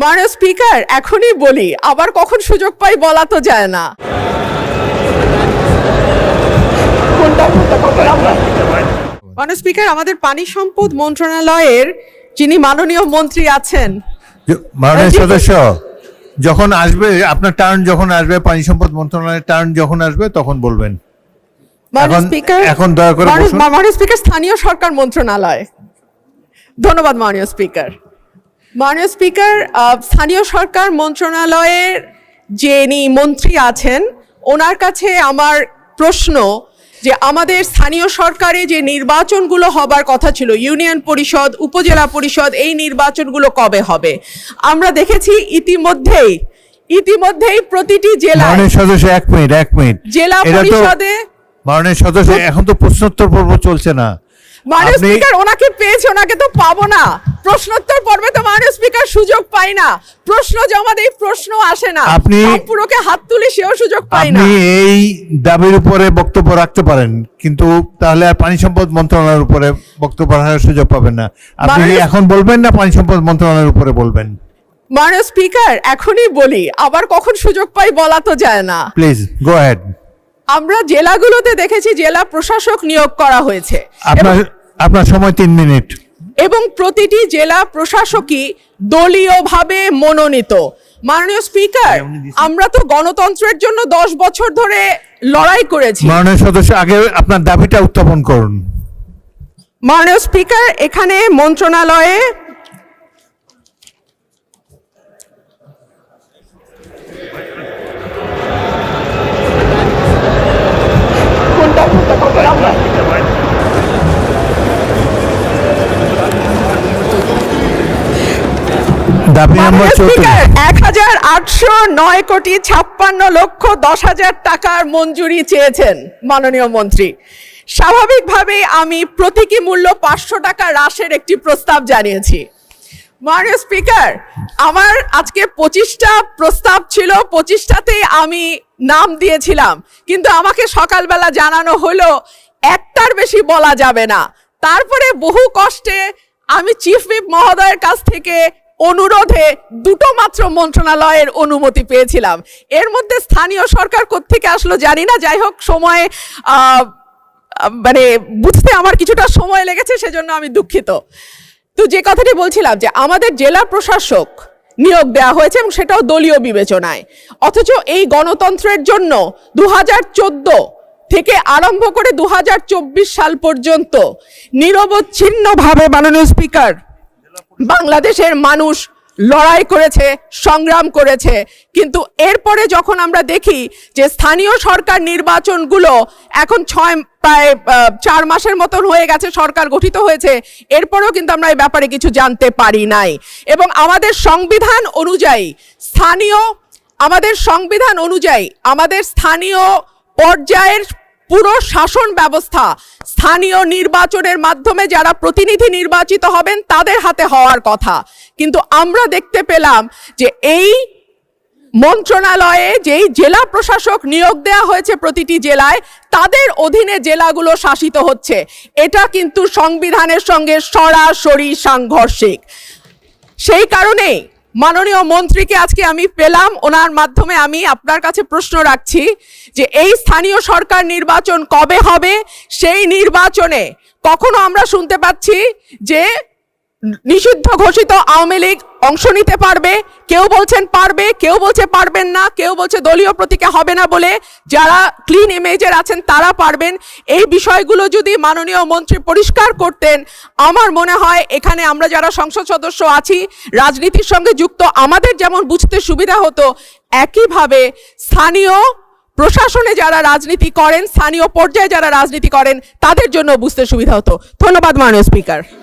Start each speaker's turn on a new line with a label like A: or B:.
A: মাননীয় স্পিকার, এখনই বলি, আবার কখন সুযোগ পাই বলা তো যায় না। মাননীয় স্পিকার, আমাদের পানি সম্পদ মন্ত্রণালয়ের যিনি মাননীয় মন্ত্রী আছেন,
B: মাননীয় সদস্য, যখন আসবে আপনার টার্ন, যখন আসবে পানি সম্পদ মন্ত্রণালয়ের টার্ন যখন আসবে তখন বলবেন। এখন দয়া করে বসুন।
A: মাননীয় স্পিকার, স্থানীয় সরকার মন্ত্রণালয়। ধন্যবাদ মাননীয় স্পিকার। মাননীয় স্পিকার, স্থানীয় সরকার মন্ত্রণালয়ের যিনি মন্ত্রী আছেন ওনার কাছে আমার প্রশ্ন যে আমাদের স্থানীয় সরকারে যে নির্বাচনগুলো হবার কথা ছিল, ইউনিয়ন পরিষদ, উপজেলা পরিষদ, এই নির্বাচনগুলো কবে হবে? আমরা দেখেছি ইতিমধ্যেই প্রতিটি জেলায়।
B: মাননীয় সদস্য, এক মিনিট।
A: জেলা পরিষদে
B: মাননীয় সদস্য, এখন তো প্রশ্নোত্তর পর্ব চলছে না।
A: মাননীয় স্পিকার, ওনাকে পেয়েছে, ওনাকে তো পাবো না। প্রশ্নোত্তর পর্বে তো মাননীয় স্পিকার সুযোগ পাই না, প্রশ্ন জমা দেই, প্রশ্ন আসে না, পুরোকে হাত তুলে সেও সুযোগ পাই না।
B: আপনি এই দাবির উপরে বক্তব্য রাখতে পারেন, কিন্তু তাহলে আর পানি সম্পদ মন্ত্রণালয়ের উপরে বক্তব্য রাখার সুযোগ পাবেন না। আপনি এখন বলবেন না পানি সম্পদ মন্ত্রণালয়ের উপরে বলবেন?
A: মাননীয় স্পিকার, এখনই বলি, আবার কখন সুযোগ পাই বলা তো যায় না।
B: Please go ahead.
A: আমরা জেলাগুলোতে দেখেছি জেলা প্রশাসক নিয়োগ করা হয়েছে।
B: আপনার সময় 3 মিনিট।
A: এবং প্রতিটি জেলা প্রশাসকই দলীয়ভাবে মনোনীত। মাননীয় স্পিকার, আমরা তো গণতন্ত্রের জন্য 10 বছর ধরে লড়াই করেছি।
B: মাননীয় সদস্য, আগে আপনার দাবিটা উত্থাপন করুন।
A: মাননীয় স্পিকার, এখানে মন্ত্রণালয়ে
B: দাবি নম্বর
A: 1,809,56,10,00,000 টাকার মঞ্জুরি চেয়েছেন মাননীয় মন্ত্রী। স্বাভাবিকভাবে আমি প্রতীকী মূল্য 500 টাকা হ্রাসের একটি প্রস্তাব জানিয়েছি। মাননীয় স্পিকার, আমার আজকে 25টা প্রস্তাব ছিল, 25টাতেই আমি নাম দিয়েছিলাম, কিন্তু আমাকে সকালবেলা জানানো হলো একটার বেশি বলা যাবে না। তারপরে বহু কষ্টে আমি চিফ হুইপ মহোদয়ের কাছ থেকে অনুরোধে 2টো মাত্র মন্ত্রণালয়ের অনুমতি পেয়েছিলাম। এর মধ্যে স্থানীয় সরকার কোত্থেকে আসলো জানি না। যাই হোক, সময় মানে বুঝতে আমার কিছুটা সময় লেগেছে, সেজন্য আমি দুঃখিত। তো যে কথাটি বলছিলাম যে আমাদের জেলা প্রশাসক নিয়োগ দেওয়া হয়েছে এবং সেটাও দলীয় বিবেচনায়, অথচ এই গণতন্ত্রের জন্য 2014 থেকে আরম্ভ করে 2024 সাল পর্যন্ত নিরবচ্ছিন্নভাবে মাননীয় স্পিকার বাংলাদেশের মানুষ লড়াই করেছে, সংগ্রাম করেছে। কিন্তু এরপরে যখন আমরা দেখি যে স্থানীয় সরকার নির্বাচনগুলো এখন প্রায় 4 মাসের মতন হয়ে গেছে, সরকার গঠিত হয়েছে, এরপরেও কিন্তু আমরা এই ব্যাপারে কিছু জানতে পারি নাই। এবং আমাদের সংবিধান অনুযায়ী আমাদের স্থানীয় পর্যায়ের পুরো শাসন ব্যবস্থা স্থানীয় নির্বাচনের মাধ্যমে যারা প্রতিনিধি নির্বাচিত হবেন তাদের হাতে হওয়ার কথা। কিন্তু আমরা দেখতে পেলাম যে এই মন্ত্রণালয়ে যেই জেলা প্রশাসক নিয়োগ দেওয়া হয়েছে প্রতিটি জেলায়, তাদের অধীনে জেলাগুলো শাসিত হচ্ছে। এটা কিন্তু সংবিধানের সঙ্গে সরাসরি সাংঘর্ষিক। সেই কারণেই মাননীয় মন্ত্রীকে আজকে আমি পেলাম, ওনার মাধ্যমে আমি আপনার কাছে প্রশ্ন রাখছি যে এই স্থানীয় সরকার নির্বাচন কবে হবে? সেই নির্বাচনে কখনো আমরা শুনতে পাচ্ছি যে নিষিদ্ধ ঘোষিত আওয়ামী লীগ অংশ নিতে পারবে, কেউ বলছেন পারবে, কেউ বলছে পারবেন না, কেউ বলছে দলীয় প্রতীকে হবে না বলে যারা ক্লিন ইমেজের আছেন তারা পারবেন। এই বিষয়গুলো যদি মাননীয় মন্ত্রী পরিষ্কার করতেন, আমার মনে হয় এখানে আমরা যারা সংসদ সদস্য আছি, রাজনীতির সঙ্গে যুক্ত, আমাদের যেমন বুঝতে সুবিধা হতো, একইভাবে স্থানীয় প্রশাসনে যারা রাজনীতি করেন, স্থানীয় পর্যায়ে যারা রাজনীতি করেন, তাদের জন্য বুঝতে সুবিধা হতো। ধন্যবাদ মাননীয় স্পিকার।